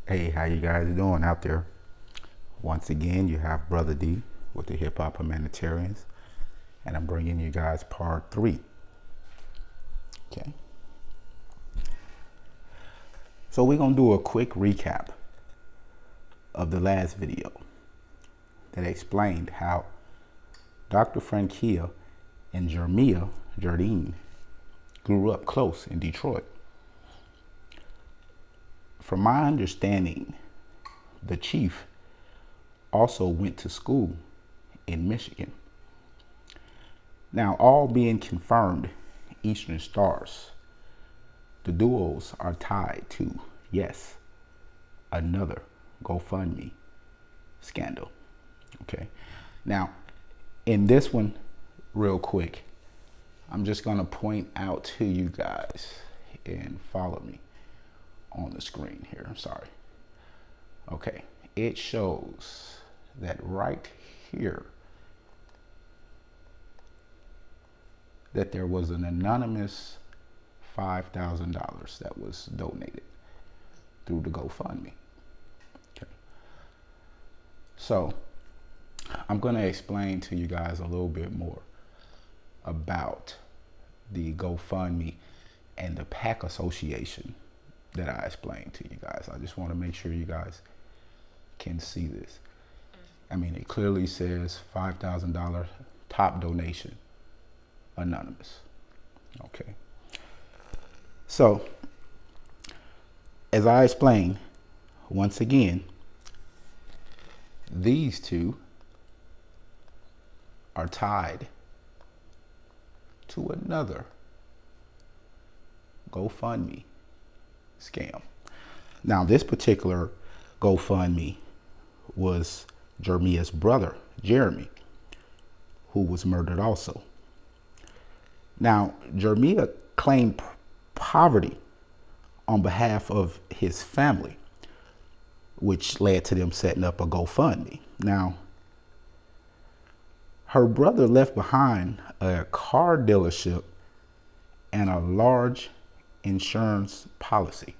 Hey, how you guys doing out there? Once again, you have Brother D with the Hip Hop Humanitarians, and I'm bringing you guys part 3. Okay. So we're gonna do a quick recap of the last video that explained how Dr. Frankia and Jermia Jardine grew up close in Detroit. From my understanding, the chief also went to school in Michigan. Now, all being confirmed Eastern Stars, the duos are tied to, yes, another Gofundme scandal. Okay. Now, in this one, real quick, I'm just going to point out to you guys and follow me on the screen here. I'm sorry. Okay. It shows that right here that there was an anonymous $5,000 that was donated through the GoFundMe. Okay. So I'm going to explain to you guys a little bit more about the GoFundMe and the PAC association that I explained to you guys. I just want to make sure you guys can see this. I mean, it clearly says $5,000 top donation, anonymous. Okay. So, as I explained, once again, these two are tied to another GoFundMe scam. Now, this particular GoFundMe was Jermia's brother, Jeremy, who was murdered also. Now, Jermia claimed poverty on behalf of his family, which led to them setting up a GoFundMe. Now, her brother left behind a car dealership and a large insurance policy,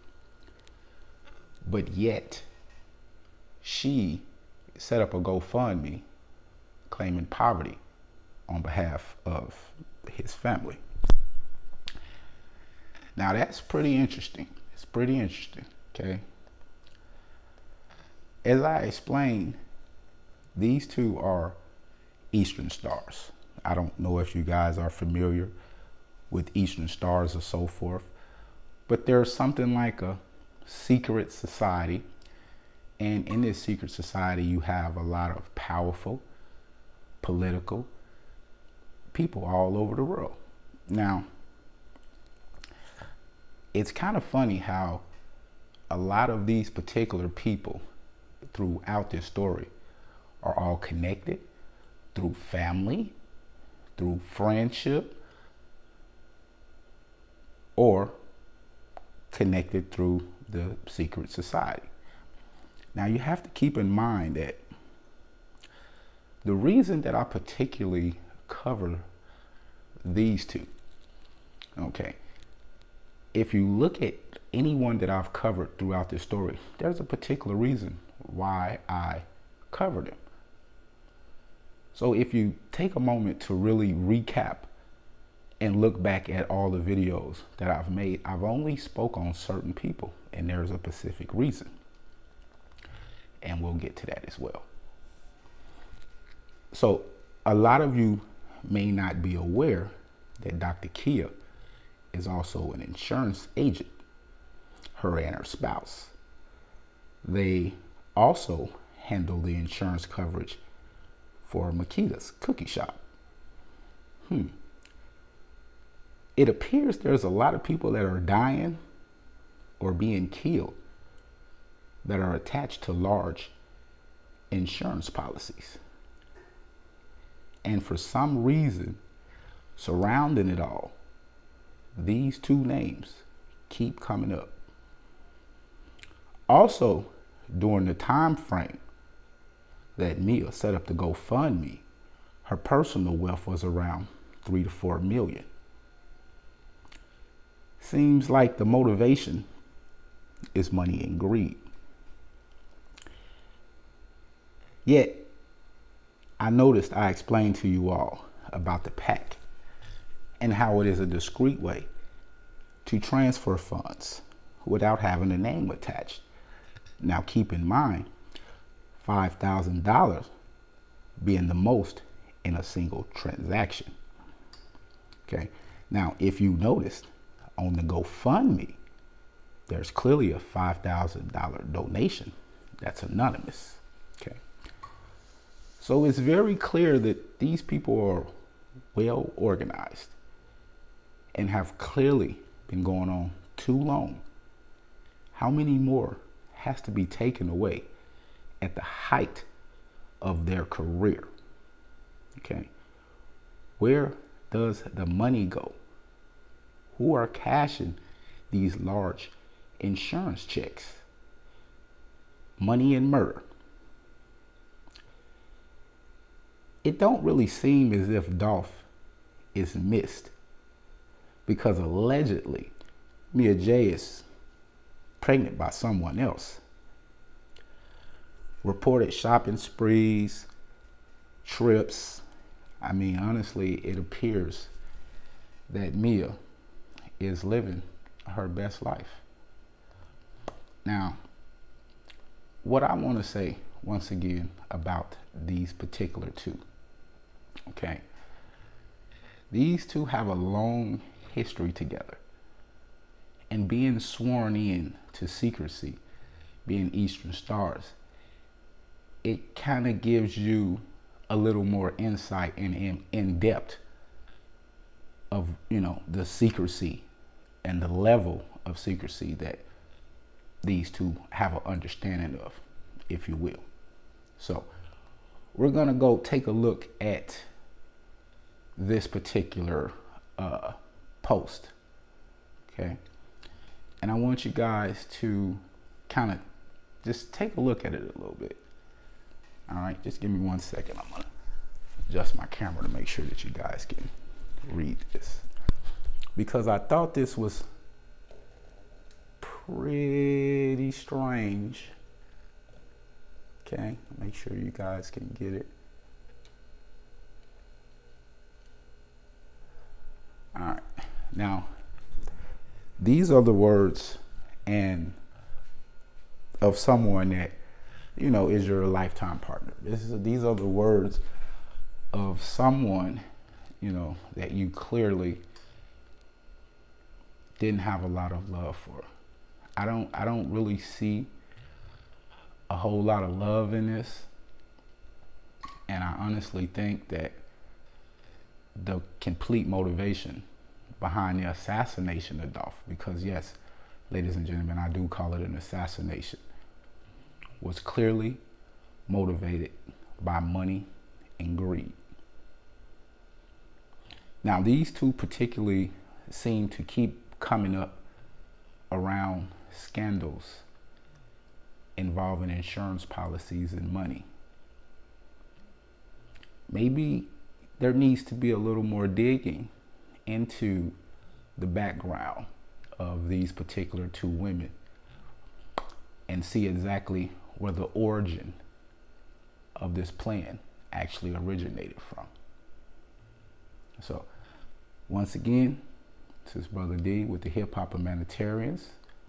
but yet she set up a GoFundMe claiming poverty on behalf of his family. Now that's pretty interesting. It's pretty interesting, okay? As I explained, these two are Eastern Stars. I don't know if you guys are familiar with Eastern Stars or so forth, but there's something like a secret society. And in this secret society, you have a lot of powerful political people all over the world. Now, it's kind of funny how a lot of these particular people throughout this story are all connected through family, through friendship, or connected through the secret society. Now, you have to keep in mind that the reason that I particularly cover these two, okay, if you look at anyone that I've covered throughout this story, there's a particular reason why I cover them. So if you take a moment to really recap and look back at all the videos that I've made, I've only spoke on certain people, and there's a specific reason. And we'll get to that as well. So a lot of you may not be aware that Dr. Kia is also an insurance agent, her and her spouse. They also handle the insurance coverage for Makita's cookie shop. It appears there's a lot of people that are dying or being killed that are attached to large insurance policies. And for some reason, surrounding it all, these two names keep coming up. Also, during the time frame that Mia set up the GoFundMe, her personal wealth was around 3 to 4 million. Seems like the motivation is money and greed. Yet, I noticed I explained to you all about the PAC and how it is a discreet way to transfer funds without having a name attached. Now keep in mind, $5,000 being the most in a single transaction. Okay. Now, if you noticed on the GoFundMe, there's clearly a $5,000 donation that's anonymous. Okay. So it's very clear that these people are well organized and have clearly been going on too long. How many more has to be taken away at the height of their career? Okay. Where does the money go? Who are cashing these large insurance checks? Money and murder. It don't really seem as if DOLPH is missed, because allegedly Mia J is pregnant by someone else. Reported shopping sprees, trips. I mean, honestly, it appears that Mia is living her best life. Now, what I want to say once again about these particular two, okay? These two have a long history together, and being sworn in to secrecy, being Eastern Stars, it kind of gives you a little more insight and in depth of, you know, the secrecy and the level of secrecy that these two have an understanding of, if you will. So we're gonna go take a look at this particular post, okay? And I want you guys to kind of just take a look at it a little bit. All right, just give me 1 second. I'm gonna adjust my camera to make sure that you guys can read this, because I thought this was pretty strange. Okay, make sure you guys can get it. All right, now these are the words and of someone that, you know, is your lifetime partner. These are the words of someone, you know, that you clearly didn't have a lot of love for. I don't really see a whole lot of love in this. And I honestly think that the complete motivation behind the assassination of DOLPH, because yes, ladies and gentlemen, I do call it an assassination, was clearly motivated by money and greed. Now, these two particularly seem to keep coming up around scandals involving insurance policies and money. Maybe there needs to be a little more digging into the background of these particular two women and see exactly where the origin of this plan actually originated from. So once again, this is Brother D with the Hip Hop Humanitarians.